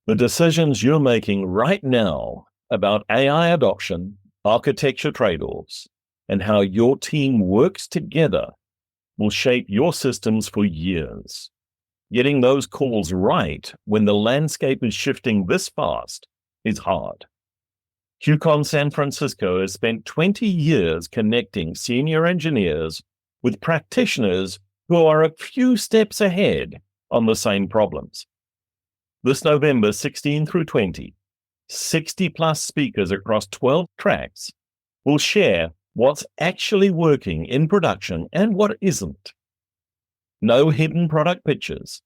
The decisions you're making right now about AI adoption, architecture trade-offs, and how your team works together will shape your systems for years. Getting those calls right when the landscape is shifting this fast is hard. QCon San Francisco has spent 20 years connecting senior engineers with practitioners who are a few steps ahead on the same problems. This November 16 through 20, 60 plus speakers across 12 tracks will share what's actually working in production and what isn't. No hidden product pitches,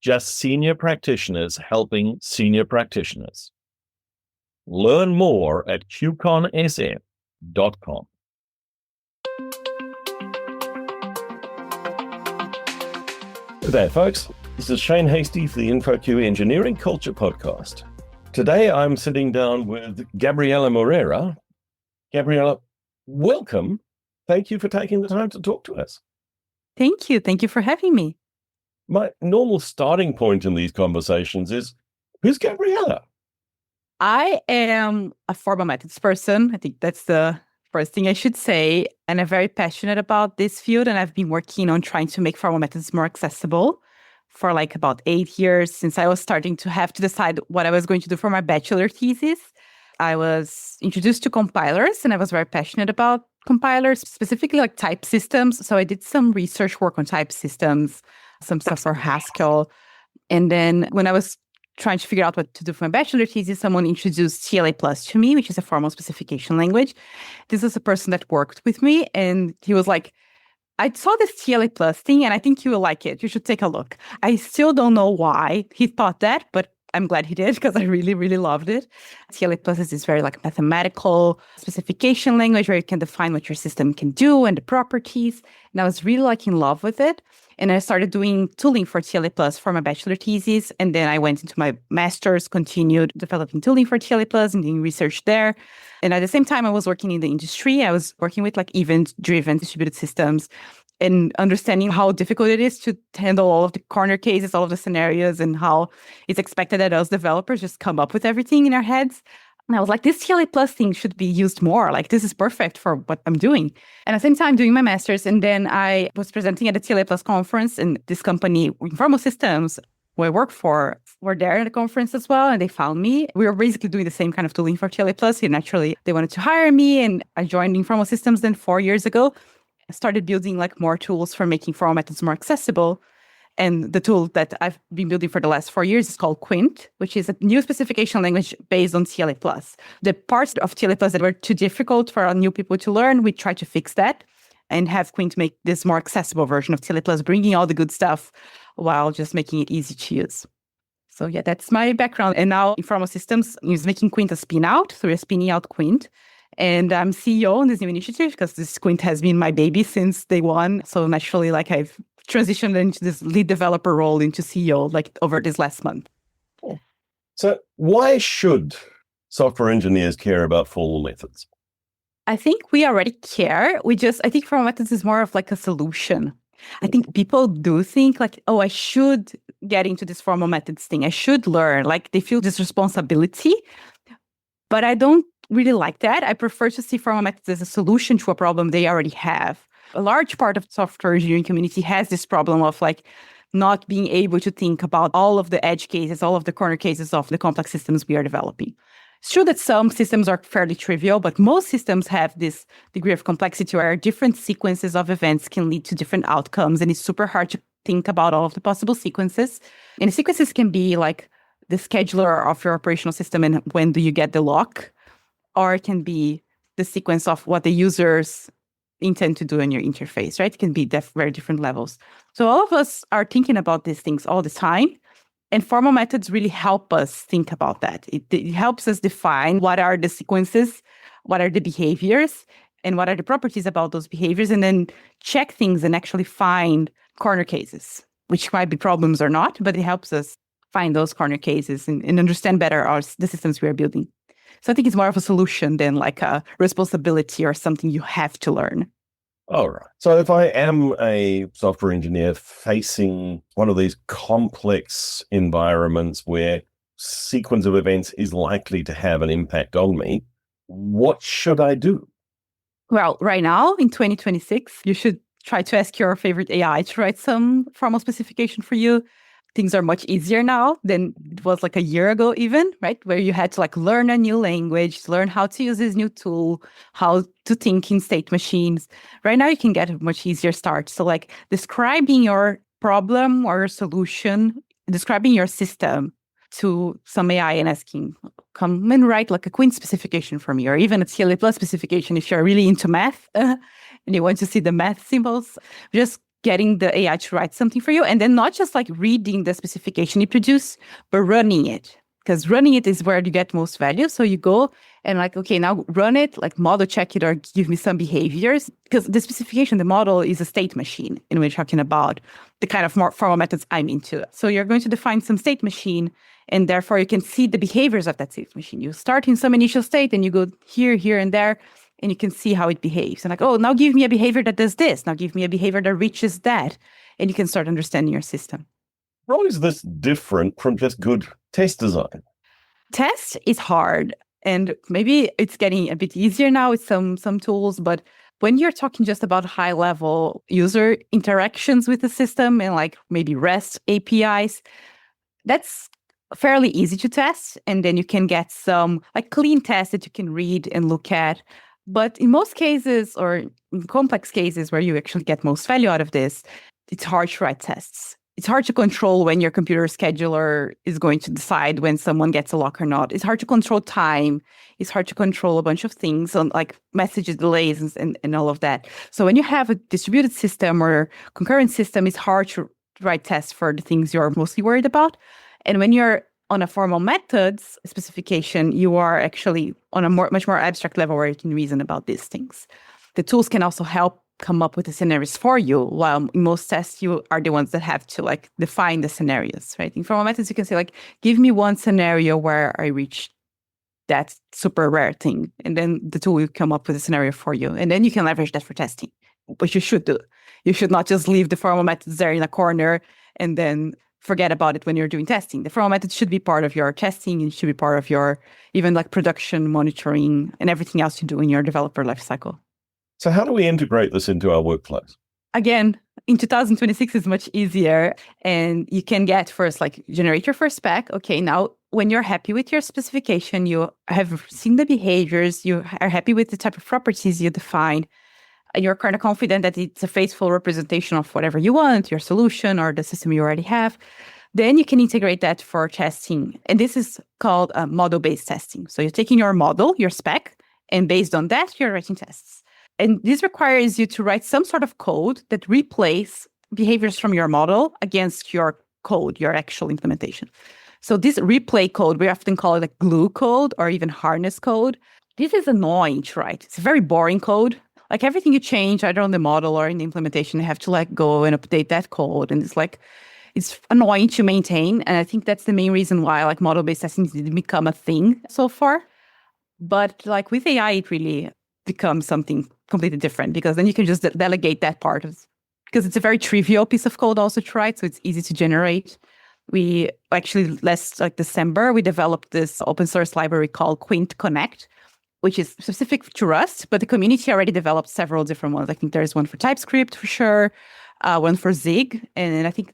just senior practitioners helping senior practitioners. Learn more at qconsf.com. Good day, folks. This is Shane Hastie for the InfoQ Engineering Culture Podcast. Today, I'm sitting down with Gabriela Moreira. Gabriela, welcome. Thank you for taking the time to talk to us. Thank you. Thank you for having me. My normal starting point in these conversations is, who's Gabriela? I am a formal methods person. I think that's the first thing I should say. And I'm very passionate about this field. And I've been working on trying to make formal methods more accessible for like about 8 years since I was starting to have to decide what I was going to do for my bachelor thesis. I was introduced to compilers and I was very passionate about compilers, specifically like type systems. So I did some research work on type systems, some stuff for Haskell. And then when I was trying to figure out what to do for my bachelor thesis, someone introduced TLA Plus to me, which is a formal specification language. This is a person that worked with me, and he was like, I saw this TLA Plus thing, and I think you will like it. You should take a look. I still don't know why he thought that, but I'm glad he did because I really, really loved it. TLA Plus is this very like mathematical specification language where you can define what your system can do and the properties. And I was really like in love with it. And I started doing tooling for TLA Plus for my bachelor thesis. And then I went into my master's, continued developing tooling for TLA Plus and doing research there. And at the same time, I was working in the industry. I was working with like event-driven distributed systems and understanding how difficult it is to handle all of the corner cases, all of the scenarios, and how it's expected that us developers just come up with everything in our heads. And I was like, this TLA Plus thing should be used more. Like, this is perfect for what I'm doing. And at the same time, doing my master's. And then I was presenting at a TLA Plus conference, and this company, Informal Systems, who I work for, were there at the conference as well. And they found me. We were basically doing the same kind of tooling for TLA Plus. And naturally, they wanted to hire me. And I joined Informal Systems then 4 years ago. I started building like more tools for making formal methods more accessible. And the tool that I've been building for the last 4 years is called Quint, which is a new specification language based on TLA+. The parts of TLA+ that were too difficult for new people to learn, we tried to fix that and have Quint make this more accessible version of TLA+, bringing all the good stuff while just making it easy to use. So yeah, that's my background. And now Informal Systems is making Quint a spin out, so we're spinning out Quint. And I'm CEO on this new initiative because this Quint has been my baby since day one. So naturally, like I've transitioned into this lead developer role into CEO like over this last month. So why should software engineers care about formal methods? I think we already care. I think formal methods is more of like a solution. I think people do think like, oh, I should get into this formal methods thing. I should learn. Like they feel this responsibility. But I don't really like that. I prefer to see formal methods as a solution to a problem they already have. A large part of the software engineering community has this problem of like not being able to think about all of the edge cases, all of the corner cases of the complex systems we are developing. It's true that some systems are fairly trivial, but most systems have this degree of complexity where different sequences of events can lead to different outcomes, and it's super hard to think about all of the possible sequences. And the sequences can be like the scheduler of your operational system and when do you get the lock, or it can be the sequence of what the users intend to do in your interface, right? It can be very different levels. So all of us are thinking about these things all the time. And formal methods really help us think about that. It helps us define what are the sequences, what are the behaviors, and what are the properties about those behaviors, and then check things and actually find corner cases, which might be problems or not, but it helps us find those corner cases and understand better the systems we are building. So I think it's more of a solution than like a responsibility or something you have to learn. All right. So if I am a software engineer facing one of these complex environments where sequence of events is likely to have an impact on me, what should I do? Well, right now in 2026, you should try to ask your favorite AI to write some formal specification for you. Things are much easier now than it was like a year ago even, right? Where you had to like learn a new language, learn how to use this new tool, how to think in state machines. Right now you can get a much easier start. So like describing your problem or your solution, describing your system to some AI and asking, come and write like a Quint specification for me, or even a TLA plus specification if you're really into math and you want to see the math symbols. Just getting the AI to write something for you, and then not just like reading the specification you produce, but running it. Because running it is where you get most value. So you go and like, okay, now run it, like model check it or give me some behaviors. Because the specification, the model is a state machine, and we're talking about the kind of more formal methods I'm into. So you're going to define some state machine, and therefore you can see the behaviors of that state machine. You start in some initial state and you go here, here, and there, and you can see how it behaves. And like, oh, now give me a behavior that does this. Now give me a behavior that reaches that. And you can start understanding your system. How is this different from just good test design? Test is hard. And maybe it's getting a bit easier now with some tools. But when you're talking just about high-level user interactions with the system and like maybe REST APIs, that's fairly easy to test. And then you can get some like clean tests that you can read and look at. But in most cases, or in complex cases where you actually get most value out of this, it's hard to write tests. It's hard to control when your computer scheduler is going to decide when someone gets a lock or not. It's hard to control time. It's hard to control a bunch of things on like messages delays and all of that. So when you have a distributed system or concurrent system, it's hard to write tests for the things you're mostly worried about. And when you're on a formal methods specification, you are actually on a much more abstract level where you can reason about these things. The tools can also help come up with the scenarios for you, while in most tests, you are the ones that have to like define the scenarios, right? In formal methods, you can say like, give me one scenario where I reach that super rare thing. And then the tool will come up with a scenario for you. And then you can leverage that for testing, which you should do. You should not just leave the formal methods there in a corner and then forget about it when you're doing testing. The formal methods should be part of your testing. It should be part of your even like production monitoring and everything else you do in your developer lifecycle. So how do we integrate this into our workflows? Again, in 2026 is much easier, and you can get first like generate your first spec. Okay, now when you're happy with your specification, you have seen the behaviors, you are happy with the type of properties you defined, and you're kind of confident that it's a faithful representation of whatever you want, your solution or the system you already have, then you can integrate that for testing. And this is called model-based testing. So you're taking your model, your spec, and based on that, you're writing tests. And this requires you to write some sort of code that replace behaviors from your model against your code, your actual implementation. So this replay code, we often call it like glue code or even harness code. This is annoying to write. It's a very boring code. Like everything you change, either on the model or in the implementation, you have to like go and update that code. And it's annoying to maintain. And I think that's the main reason why like model-based testing didn't become a thing so far. But like with AI, it really becomes something completely different, because then you can just delegate that part because it's a very trivial piece of code also to write. So it's easy to generate. We actually last December, we developed this open source library called Quint Connect, which is specific to Rust, but the community already developed several different ones. I think there's one for TypeScript for sure, one for Zig, and I think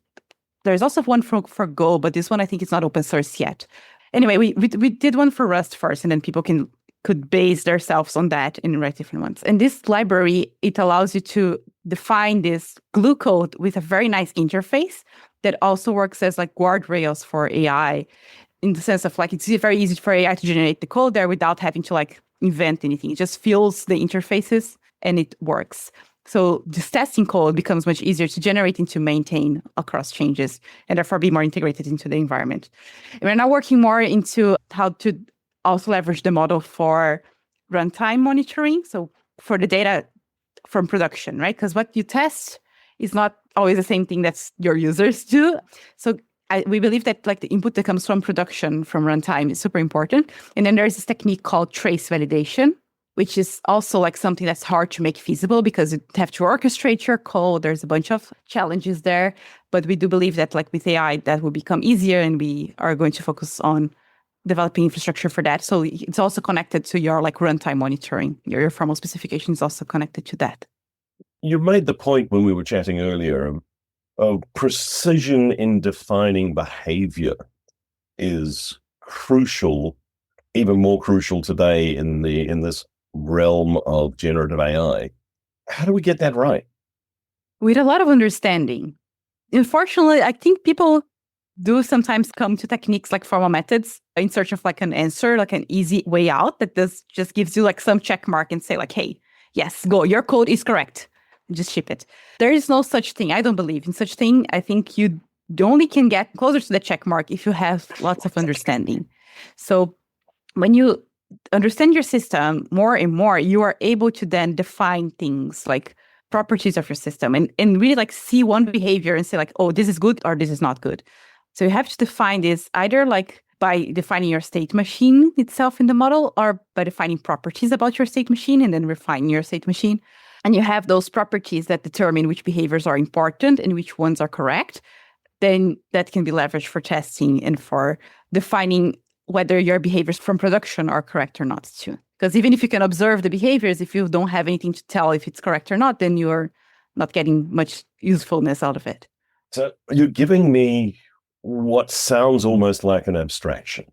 there's also one for Go, but this one I think it's not open source yet. Anyway, we did one for Rust first, and then people could base themselves on that and write different ones. And this library, it allows you to define this glue code with a very nice interface that also works as like guardrails for AI, in the sense of like it's very easy for AI to generate the code there without having to like invent anything. It just fills the interfaces and it works. So this testing code becomes much easier to generate and to maintain across changes, and therefore be more integrated into the environment. And we're now working more into how to also leverage the model for runtime monitoring. So for the data from production, right? Because what you test is not always the same thing that your users do. So we believe that like the input that comes from production, from runtime, is super important. And then there's this technique called trace validation, which is also like something that's hard to make feasible because you have to orchestrate your code. There's a bunch of challenges there. But we do believe that like with AI, that will become easier, and we are going to focus on developing infrastructure for that. So it's also connected to your like runtime monitoring. Your formal specification is also connected to that. You made the point when we were chatting earlier of precision in defining behavior is crucial, even more crucial today in this realm of generative AI. How do we get that right? With a lot of understanding. Unfortunately, I think people do sometimes come to techniques like formal methods in search of like an answer, like an easy way out that just gives you like some check mark and say like, hey, yes, go, your code is correct. Just ship it. There is no such thing. I don't believe in such thing. I think you only can get closer to the check mark if you have lots of understanding. So when you understand your system more and more, you are able to then define things like properties of your system and really like see one behavior and say like, oh, this is good or this is not good. So you have to define this either like by defining your state machine itself in the model or by defining properties about your state machine and then refining your state machine. And you have those properties that determine which behaviors are important and which ones are correct. Then that can be leveraged for testing and for defining whether your behaviors from production are correct or not too. Because even if you can observe the behaviors, if you don't have anything to tell if it's correct or not, then you're not getting much usefulness out of it. So you're giving me what sounds almost like an abstraction.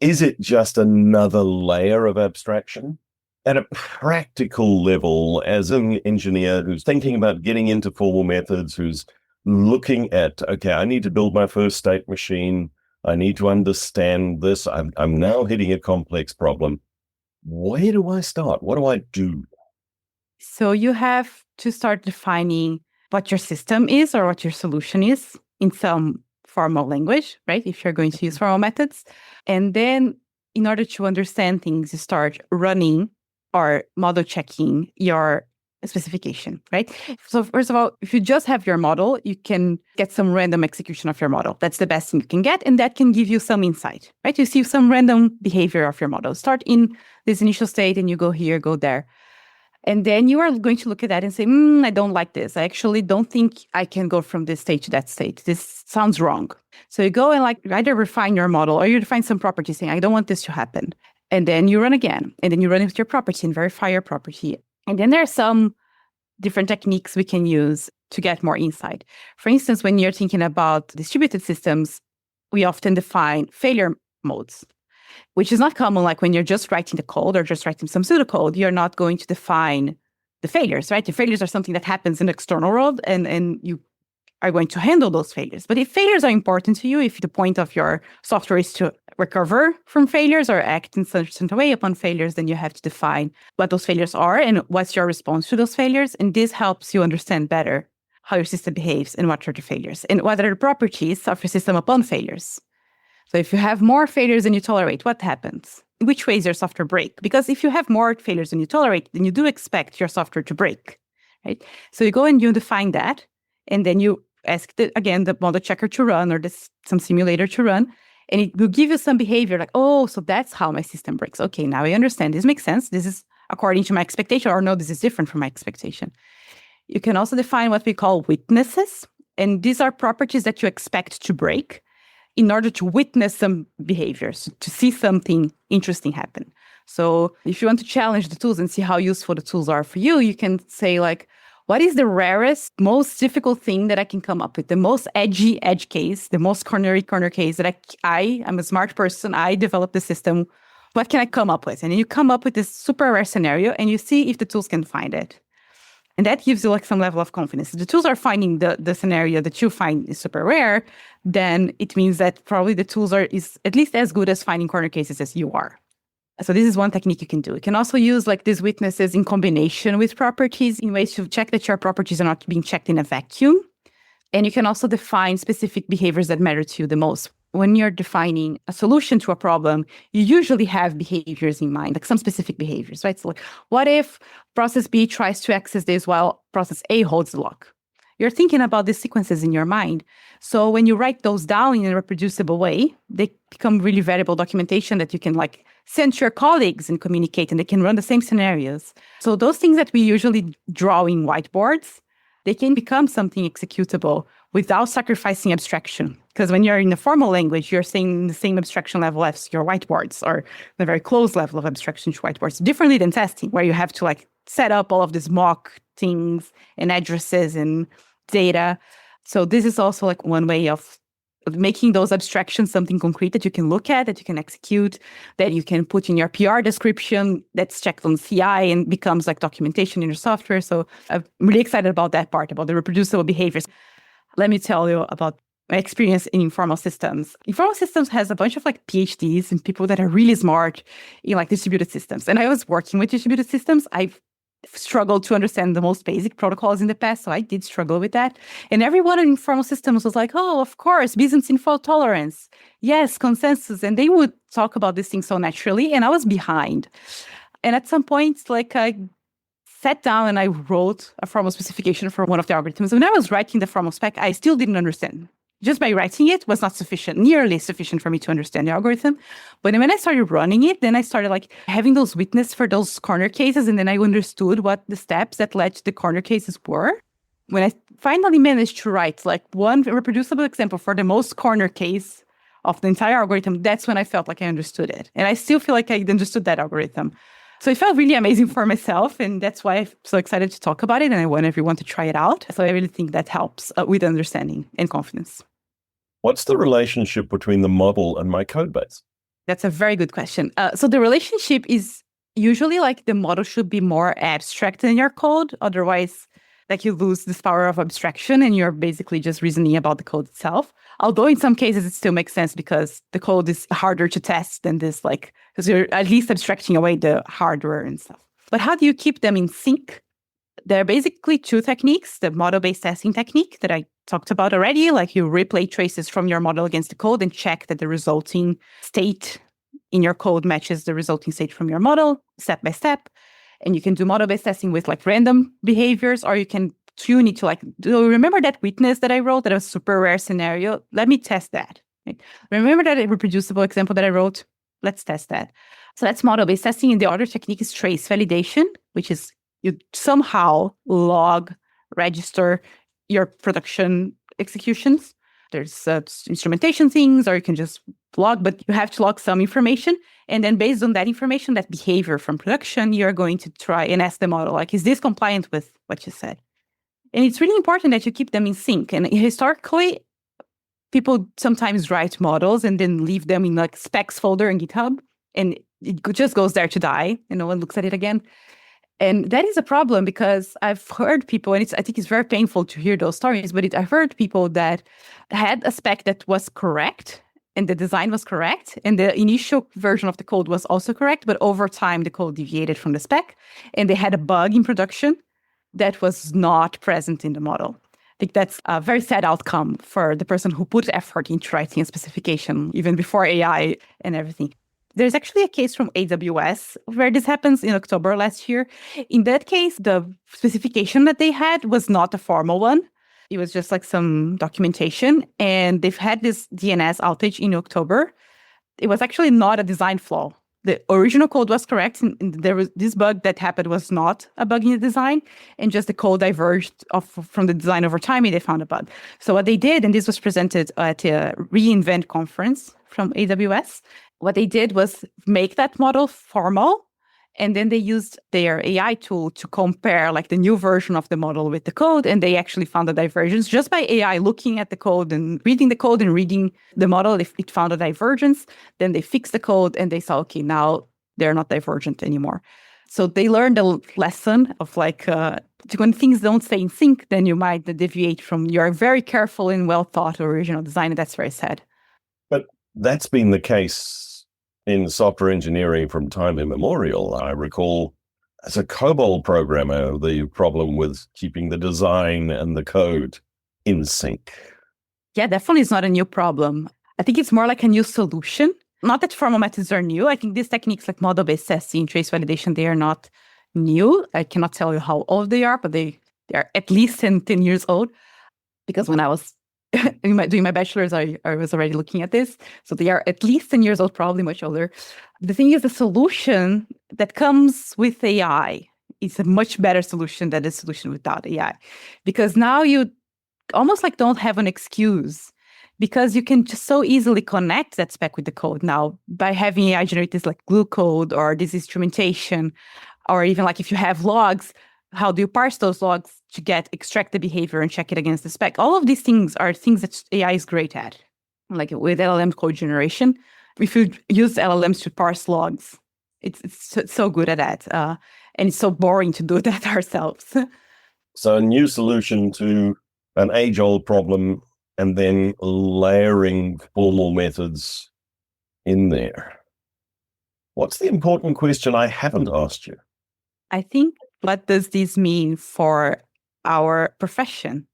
Is it just another layer of abstraction? At a practical level, as an engineer who's thinking about getting into formal methods, who's looking at, okay, I need to build my first state machine. I need to understand this. I'm now hitting a complex problem. Where do I start? What do I do? So you have to start defining what your system is or what your solution is in some formal language, right? If you're going to use formal methods. And then in order to understand things, you start running or model checking your specification, right? So first of all, if you just have your model, you can get some random execution of your model. That's the best thing you can get. And that can give you some insight, right? You see some random behavior of your model. Start in this initial state and you go here, go there. And then you are going to look at that and say, I don't like this. I actually don't think I can go from this state to that state. This sounds wrong. So you go and like either refine your model or you define some property saying, I don't want this to happen. And then you run again. And then you run it with your property and verify your property. And then there are some different techniques we can use to get more insight. For instance, when you're thinking about distributed systems, we often define failure modes, which is not common. Like when you're just writing the code or just writing some pseudocode, you're not going to define the failures, right? The failures are something that happens in the external world and you are going to handle those failures. But if failures are important to you, if the point of your software is to recover from failures or act in such a way upon failures, then you have to define what those failures are and what's your response to those failures. And this helps you understand better how your system behaves and what are the failures and what are the properties of your system upon failures. So if you have more failures than you tolerate, what happens? In which ways your software break? Because if you have more failures than you tolerate, then you do expect your software to break, right? So you go and you define that, and then you ask, the model checker to run or some simulator to run, and it will give you some behavior like, oh, so that's how my system breaks. Okay, now I understand. This makes sense. This is according to my expectation, or no, this is different from my expectation. You can also define what we call witnesses, and these are properties that you expect to break in order to witness some behaviors, to see something interesting happen. So if you want to challenge the tools and see how useful the tools are for you, you can say like, what is the rarest, most difficult thing that I can come up with? The most edgy edge case, the most corner case that I'm a smart person, I developed the system. What can I come up with? And then you come up with this super rare scenario and you see if the tools can find it. And that gives you like some level of confidence. If the tools are finding the scenario that you find is super rare, then it means that probably the tools is at least as good as finding corner cases as you are. So this is one technique you can do. You can also use like these witnesses in combination with properties in ways to check that your properties are not being checked in a vacuum. And you can also define specific behaviors that matter to you the most. When you're defining a solution to a problem, you usually have behaviors in mind, like some specific behaviors, right? So like, what if process B tries to access this while process A holds the lock? You're thinking about these sequences in your mind. So when you write those down in a reproducible way, they become really valuable documentation that you can like send to your colleagues and communicate, and they can run the same scenarios. So those things that we usually draw in whiteboards, they can become something executable without sacrificing abstraction. Because when you're in a formal language, you're saying the same abstraction level as your whiteboards, or the very close level of abstraction to whiteboards, differently than testing, where you have to like set up all of these mock things and addresses and data. So this is also like one way of making those abstractions something concrete that you can look at, that you can execute, that you can put in your PR description, that's checked on CI and becomes like documentation in your software. So I'm really excited about that part, about the reproducible behaviors. Let me tell you about my experience in informal systems. Informal systems has a bunch of like PhDs and people that are really smart in like distributed systems. And I was working with distributed systems. I've struggled to understand the most basic protocols in the past, so I did struggle with that. And everyone in informal systems was like, oh, of course, Byzantine fault tolerance. Yes, consensus. And they would talk about these things so naturally, and I was behind. And at some point, like I sat down and I wrote a formal specification for one of the algorithms. When I was writing the formal spec, I still didn't understand. Just by writing it was not sufficient, nearly sufficient for me to understand the algorithm. But when I started running it, then I started like having those witnesses for those corner cases. And then I understood what the steps that led to the corner cases were. When I finally managed to write like one reproducible example for the most corner case of the entire algorithm, that's when I felt like I understood it. And I still feel like I understood that algorithm. So it felt really amazing for myself. And that's why I'm so excited to talk about it. And I want everyone to try it out. So I really think that helps with understanding and confidence. What's the relationship between the model and my code base? That's a very good question. So the relationship is usually like the model should be more abstract than your code. Otherwise, like you lose this power of abstraction and you're basically just reasoning about the code itself. Although in some cases it still makes sense because the code is harder to test than this, like, because you're at least abstracting away the hardware and stuff. But how do you keep them in sync? There are basically two techniques: the model-based testing technique that I talked about already, like you replay traces from your model against the code and check that the resulting state in your code matches the resulting state from your model step by step. And you can do model-based testing with like random behaviors, or you can tune it to like, do you remember that witness that I wrote that was a super rare scenario? Let me test that. Right? Remember that reproducible example that I wrote? Let's test that. So that's model-based testing. And the other technique is trace validation, which is you somehow log, register your production executions. There's instrumentation things, or you can just log, but you have to log some information. And then based on that information, that behavior from production, you're going to try and ask the model, like, is this compliant with what you said? And it's really important that you keep them in sync. And historically, people sometimes write models and then leave them in like specs folder in GitHub, and it just goes there to die and no one looks at it again. And that is a problem because I've heard people, and I think it's very painful to hear those stories, but I've heard people that had a spec that was correct and the design was correct and the initial version of the code was also correct, but over time the code deviated from the spec and they had a bug in production that was not present in the model. I think that's a very sad outcome for the person who put effort into writing a specification, even before AI and everything. There's actually a case from AWS where this happens in October last year. In that case, the specification that they had was not a formal one. It was just like some documentation. And they've had this DNS outage in October. It was actually not a design flaw. The original code was correct. And there was this bug that happened was not a bug in the design. And just the code diverged from the design over time and they found a bug. So what they did, and this was presented at a reInvent conference from AWS, what they did was make that model formal, and then they used their AI tool to compare like the new version of the model with the code, and they actually found a divergence just by AI looking at the code and reading the model. If it found a divergence, then they fixed the code and they saw, okay, now they're not divergent anymore. So they learned a lesson of like, when things don't stay in sync, then you might deviate from your very careful and well thought original design, and that's very sad. But that's been the case in software engineering from time immemorial. I recall as a COBOL programmer, the problem with keeping the design and the code in sync. Yeah, definitely it's not a new problem. I think it's more like a new solution. Not that formal methods are new. I think these techniques like model-based testing, trace validation, they are not new. I cannot tell you how old they are, but they are at least 10 years old. Because when I was doing my bachelor's, I was already looking at this. So they are at least 10 years old, probably much older. The thing is, the solution that comes with AI is a much better solution than the solution without AI. Because now you almost like don't have an excuse. because you can just so easily connect that spec with the code now by having AI generate this like glue code or this instrumentation, or even like if you have logs, how do you parse those logs to extract the behavior and check it against the spec? All of these things are things that AI is great at. Like with LLM code generation, if you use LLMs to parse logs, it's so good at that. And it's so boring to do that ourselves. So a new solution to an age-old problem and then layering formal methods in there. What's the important question I haven't asked you? I think, what does this mean for our profession?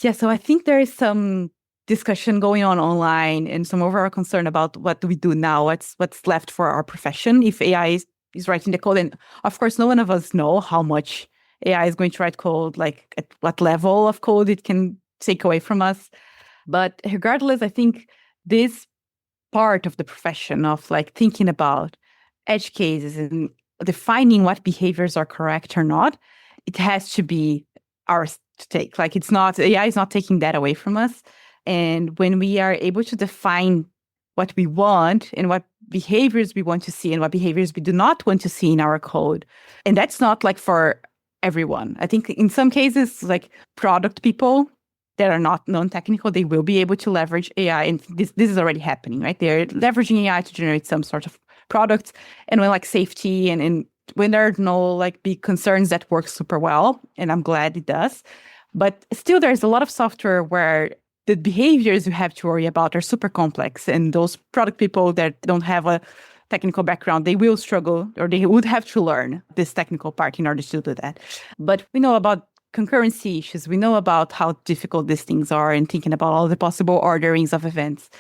Yeah, so I think there is some discussion going on online and some overall concern about what do we do now, what's left for our profession if AI is writing the code. And of course, no one of us know how much AI is going to write code, like at what level of code it can take away from us. But regardless, I think this part of the profession of like thinking about edge cases and defining what behaviors are correct or not, it has to be ours to take. Like AI is not taking that away from us. And when we are able to define what we want and what behaviors we want to see and what behaviors we do not want to see in our code, and that's not like for everyone. I think in some cases, like product people that are not non-technical, they will be able to leverage AI. And this is already happening, right? They're leveraging AI to generate some sort of products. And when like safety and when there are no like big concerns, that works super well. And I'm glad it does. But still, there's a lot of software where the behaviors you have to worry about are super complex. And those product people that don't have a technical background, they will struggle, or they would have to learn this technical part in order to do that. But we know about concurrency issues. We know about how difficult these things are and thinking about all the possible orderings of events.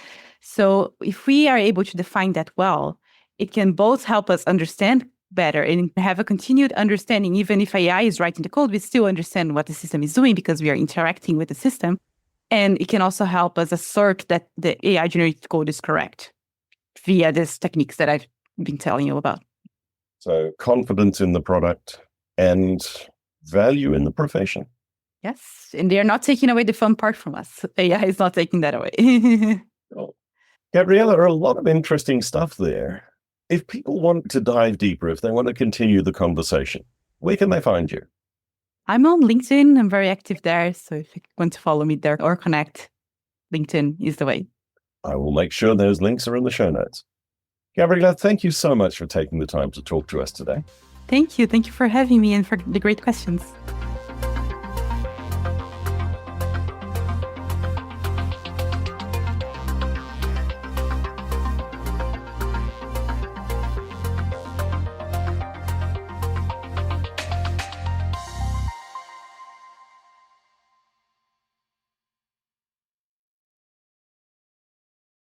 So if we are able to define that well, it can both help us understand better and have a continued understanding. Even if AI is writing the code, we still understand what the system is doing because we are interacting with the system. And it can also help us assert that the AI-generated code is correct via these techniques that I've been telling you about. So confidence in the product and value in the profession. Yes, and they're not taking away the fun part from us. AI is not taking that away. Well, Gabriela, there are a lot of interesting stuff there. If people want to dive deeper, if they want to continue the conversation, where can they find you? I'm on LinkedIn. I'm very active there. So if you want to follow me there or connect, LinkedIn is the way. I will make sure those links are in the show notes. Gabriela, thank you so much for taking the time to talk to us today. Thank you. Thank you for having me and for the great questions.